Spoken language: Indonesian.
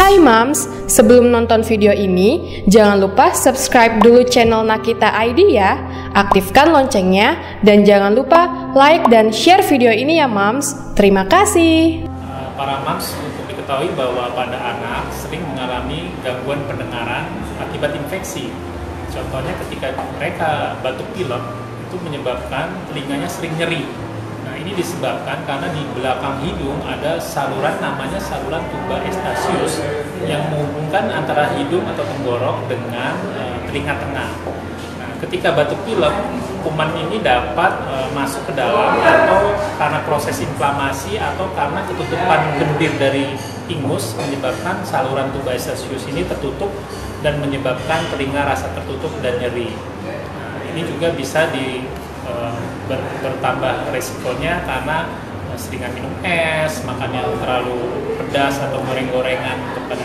Hai Mams, sebelum nonton video ini, jangan lupa subscribe dulu channel Nakita ID ya, aktifkan loncengnya, dan jangan lupa like dan share video ini ya Mams. Terima kasih. Para Mams, untuk diketahui bahwa pada anak sering mengalami gangguan pendengaran akibat infeksi. Contohnya ketika mereka batuk pilek, itu menyebabkan telinganya sering nyeri. Nah, ini disebabkan karena di belakang hidung ada saluran namanya saluran tuba eustachius yang menghubungkan antara hidung atau tenggorok dengan telinga tengah. Nah, ketika batuk pilek, kuman ini dapat masuk ke dalam atau karena proses inflamasi atau karena ketutupan lendir dari ingus menyebabkan saluran tuba eustachius ini tertutup dan menyebabkan telinga rasa tertutup dan nyeri. Nah, ini juga bisa bertambah resikonya karena seringan minum es, makan yang terlalu pedas atau goreng-gorengan kepada